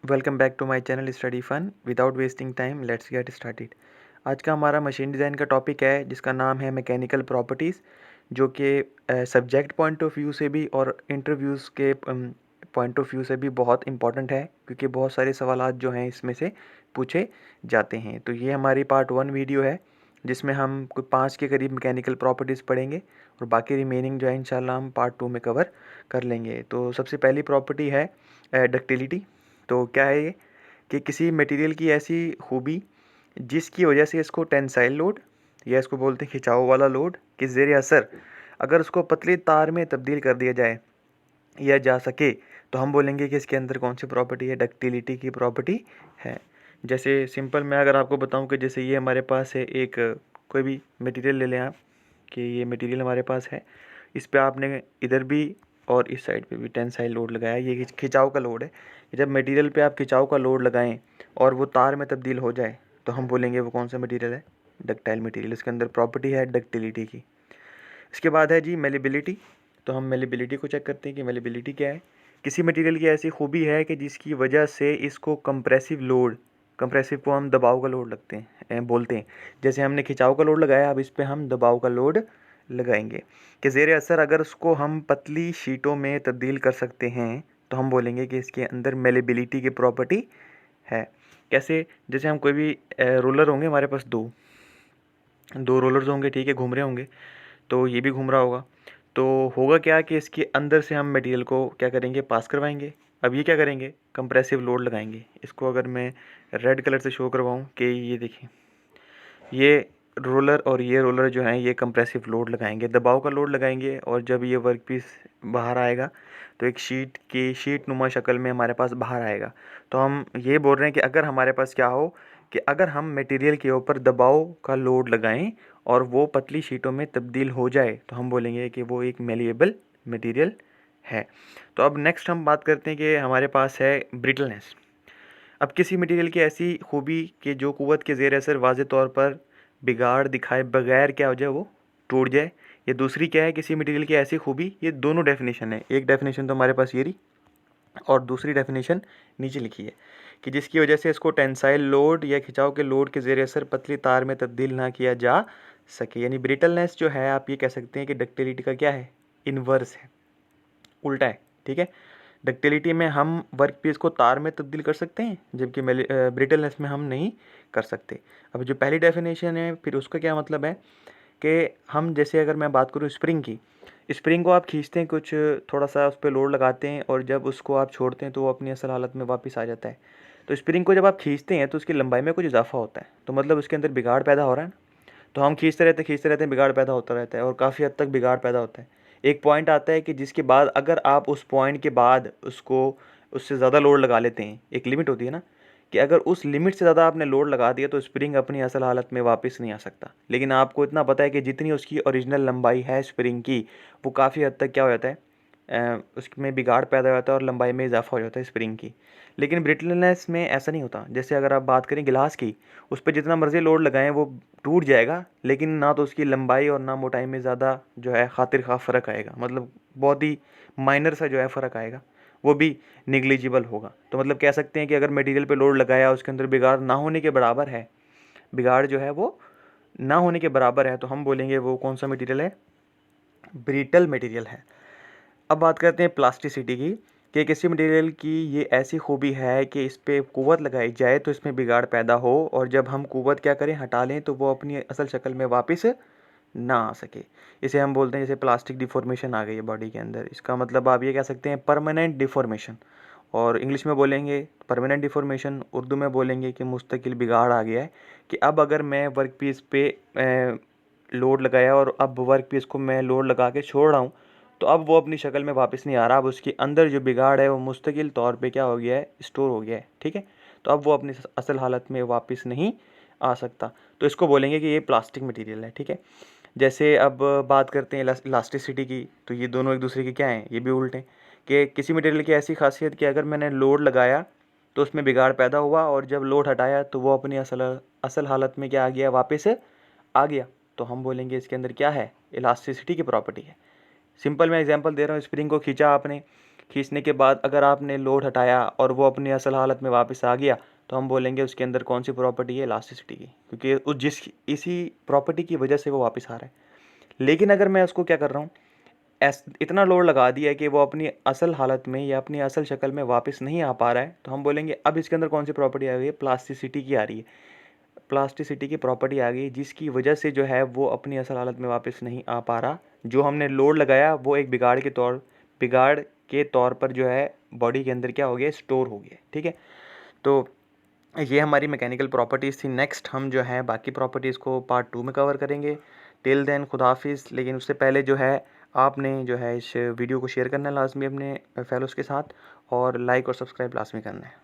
Welcome back to my channel study fun. Without wasting time let's get started. आज का हमारा machine design का topic है जिसका नाम है मैकेनिकल प्रॉपर्टीज़, जो कि सब्जेक्ट पॉइंट ऑफ व्यू से भी और इंटरव्यूज़ के पॉइंट ऑफ व्यू से भी बहुत इंपॉर्टेंट है, क्योंकि बहुत सारे सवालात जो हैं इसमें से पूछे जाते हैं। तो ये हमारी पार्ट 1 वीडियो है जिसमें हम कोई 5 के करीब मैकेनिकल प्रॉपर्टीज़ पढ़ेंगे और बाकी रिमेनिंग जो है इंशाल्लाह हम पार्ट 2 में कवर कर लेंगे। तो सबसे पहली प्रॉपर्टी है डक्टिलिटी। तो क्या है ये कि किसी मटेरियल की ऐसी खूबी जिसकी वजह से इसको टेंसाइल लोड या इसको बोलते हैं खिंचाव वाला लोड के ज़ेर असर अगर उसको पतली तार में तब्दील कर दिया जाए या जा सके, तो हम बोलेंगे कि इसके अंदर कौन सी प्रॉपर्टी है, डक्टिलिटी की प्रॉपर्टी है। जैसे सिंपल मैं अगर आपको बताऊं कि जैसे ये हमारे पास है एक कोई भी मटेरियल ले लें आप, कि ये मटेरियल हमारे पास है, इस पे आपने इधर भी और इस साइड पे भी टेंसाइल लोड लगाया, ये खिंचाव का लोड है। जब मटेरियल पे आप खिंचाव का लोड लगाएं और वो तार में तब्दील हो जाए, तो हम बोलेंगे वो कौन सा मटेरियल है, डक्टाइल मटेरियल। इसके अंदर प्रॉपर्टी है डक्टिलिटी की। इसके बाद है जी मेलेबिलिटी। तो हम मेलेबिलिटी को चेक करते हैं कि मेलेबिलिटी क्या है। किसी मटेरियल की ऐसी खूबी है कि जिसकी वजह से इसको कंप्रेसिव लोड, कंप्रेसिव को हम दबाव का लोड लगते हैं बोलते हैं। जैसे हमने खिंचाव का लोड लगाया, अब इस पर हम दबाव का लोड लगाएंगे कि ज़ेर असर अगर उसको हम पतली शीटों में तब्दील कर सकते हैं, तो हम बोलेंगे कि इसके अंदर मेलेबिलिटी की प्रॉपर्टी है। कैसे? जैसे हम कोई भी रोलर होंगे, हमारे पास दो दो रोलर्स होंगे, ठीक है, घूम रहे होंगे, तो ये भी घूम रहा होगा। तो होगा क्या कि इसके अंदर से हम मटेरियल को क्या करेंगे, पास करवाएंगे। अब ये क्या करेंगे, कंप्रेसिव लोड लगाएंगे। इसको अगर मैं रेड कलर से शो करवाऊँ कि ये देखिए, ये रोलर और ये रोलर जो हैं ये कंप्रेसिव लोड लगाएंगे, दबाव का लोड लगाएंगे। और जब ये वर्कपीस बाहर आएगा तो एक शीट नुमा शक्ल में हमारे पास बाहर आएगा। तो हम ये बोल रहे हैं कि अगर हमारे पास क्या हो कि अगर हम मटेरियल के ऊपर दबाव का लोड लगाएं और वो पतली शीटों में तब्दील हो जाए, तो हम बोलेंगे कि वो एक मेलिएबल मटेरियल है। तो अब नेक्स्ट हम बात करते हैं कि हमारे पास है ब्रिटलनेस। अब किसी मटेरियल की ऐसी खूबी कि जो क़ुव्वत के ज़ेर असर वाज़े तौर पर बिगाड़ दिखाए बगैर क्या हो जाए, वो टूट जाए। ये दूसरी क्या है, किसी मटेरियल की ऐसी खूबी, ये दोनों डेफिनेशन है। एक डेफिनेशन तो हमारे पास ये रही और दूसरी डेफिनेशन नीचे लिखी है कि जिसकी वजह से इसको टेंसाइल लोड या खिंचाव के लोड के ज़ेर असर पतली तार में तब्दील ना किया जा सके। यानी ब्रिटलनेस जो है, आप ये कह सकते हैं कि डक्टिलिटी का क्या है, इन्वर्स है, उल्टा है। ठीक है, डक्टिलिटी में हम वर्क पीस को तार में तब्दील कर सकते हैं, जबकि ब्रिटलनेस में हम नहीं कर सकते। अब जो पहली डेफिनेशन है, फिर उसका क्या मतलब है कि हम जैसे अगर मैं बात करूँ स्प्रिंग की, स्प्रिंग को आप खींचते हैं, कुछ थोड़ा सा उस पर लोड लगाते हैं और जब उसको आप छोड़ते हैं तो वो अपनी असल हालत में वापस आ जाता है। तो स्प्रिंग को जब आप खींचते हैं तो उसकी लंबाई में कुछ इजाफा होता है, तो मतलब उसके अंदर बिगाड़ पैदा हो रहा है ना। तो हम खींचते रहते हैं, बिगाड़ पैदा होता रहता है और काफ़ी हद तक बिगाड़ पैदा होता है। एक पॉइंट आता है कि जिसके बाद अगर आप उस पॉइंट के बाद उसको उससे ज़्यादा लोड लगा लेते हैं, एक लिमिट होती है ना, कि अगर उस लिमिट से ज़्यादा आपने लोड लगा दिया तो स्प्रिंग अपनी असल हालत में वापस नहीं आ सकता। लेकिन आपको इतना पता है कि जितनी उसकी ओरिजिनल लंबाई है स्प्रिंग की, वो काफ़ी हद तक क्या हो जाता है, उसमें बिगाड़ पैदा हो जाता है और लंबाई में इजाफा हो जाता है स्प्रिंग की। लेकिन ब्रिटलनेस में ऐसा नहीं होता। जैसे अगर आप बात करें गिलास की, उस पर जितना मर्ज़ी लोड लगाएं वो टूट जाएगा, लेकिन ना तो उसकी लंबाई और ना मोटाई में ज़्यादा जो है खातिर खा फ़र्क आएगा। मतलब बहुत ही माइनर सा जो है फ़र्क आएगा, वो भी निग्लिजिबल होगा। तो मतलब कह सकते हैं कि अगर मटेरियल पे लोड लगाया, उसके अंदर बिगाड़ ना होने के बराबर है, बिगाड़ जो है वो ना होने के बराबर है, तो हम बोलेंगे वो कौन सा मटेरियल है, ब्रिटल मटेरियल है। अब बात करते हैं प्लास्टिसिटी की, कि किसी मटेरियल की ये ऐसी खूबी है कि इस पर क़ुव्वत लगाई जाए तो इसमें बिगाड़ पैदा हो, और जब हम क़ुव्वत क्या करें, हटा लें, तो वो अपनी असल शक्ल में वापस ना आ सके। इसे हम बोलते हैं जैसे प्लास्टिक डिफॉर्मेशन आ गई है बॉडी के अंदर। इसका मतलब आप ये कह सकते हैं परमानेंट डिफॉर्मेशन, और इंग्लिश में बोलेंगे परमानेंट डिफॉर्मेशन, उर्दू में बोलेंगे कि मुस्तकिल बिगाड़ आ गया है। कि अब अगर मैं वर्क पीस पे लोड लगाया और अब वर्क पीस को मैं लोड लगा के छोड़ रहा हूँ, तो अब वो अपनी शक्ल में वापस नहीं आ रहा। अब उसके अंदर जो बिगाड़ है वो मुस्तकिल तौर पे क्या हो गया है, स्टोर हो गया है। ठीक है, तो अब वो अपनी असल हालत में वापस नहीं आ सकता। तो इसको बोलेंगे कि ये प्लास्टिक मटेरियल है। ठीक है, जैसे अब बात करते हैं इलास्टिसिटी की, तो ये दोनों एक दूसरे के क्या हैं, ये भी उल्टे हैं। कि किसी मटेरियल की ऐसी खासियत कि अगर मैंने लोड लगाया तो उसमें बिगाड़ पैदा हुआ, और जब लोड हटाया तो वो अपनी असल हालत में क्या आ गया, वापस आ गया। तो हम बोलेंगे इसके अंदर क्या है, इलास्टिसिटी की प्रॉपर्टी है। सिंपल मैं एग्जांपल दे रहा हूँ, स्प्रिंग को खींचा आपने, खींचने के बाद अगर आपने लोड हटाया और वो अपनी असल हालत में वापस आ गया तो हम बोलेंगे उसके अंदर कौन सी प्रॉपर्टी है, इलास्टिसिटी की, क्योंकि इसी प्रॉपर्टी की वजह से वो वापस आ रहा है। लेकिन अगर मैं उसको क्या कर रहा हूँ, इतना लोड लगा दिया है कि वो अपनी असल हालत में या अपनी असल शक्ल में वापस नहीं आ पा रहा है, तो हम बोलेंगे अब इसके अंदर कौन सी प्रॉपर्टी आ गई है, प्लास्टिसिटी की आ रही है। प्लास्टिसिटी की प्रॉपर्टी आ गई जिसकी वजह से जो है वो अपनी असल हालत में वापस नहीं आ पा रहा। जो हमने लोड लगाया वो एक बिगाड़ के तौर पर जो है बॉडी के अंदर क्या हो गया, स्टोर हो गया। ठीक है, तो ये हमारी मैकेनिकल प्रॉपर्टीज़ थी। नेक्स्ट हम जो है बाकी प्रॉपर्टीज़ को पार्ट 2 में कवर करेंगे। टिल देन खुदा हाफिज़। लेकिन उससे पहले जो है आपने जो है इस वीडियो को शेयर करना है लाजमी अपने फेलोज़ के साथ, और लाइक और सब्सक्राइब लाजमी करना है।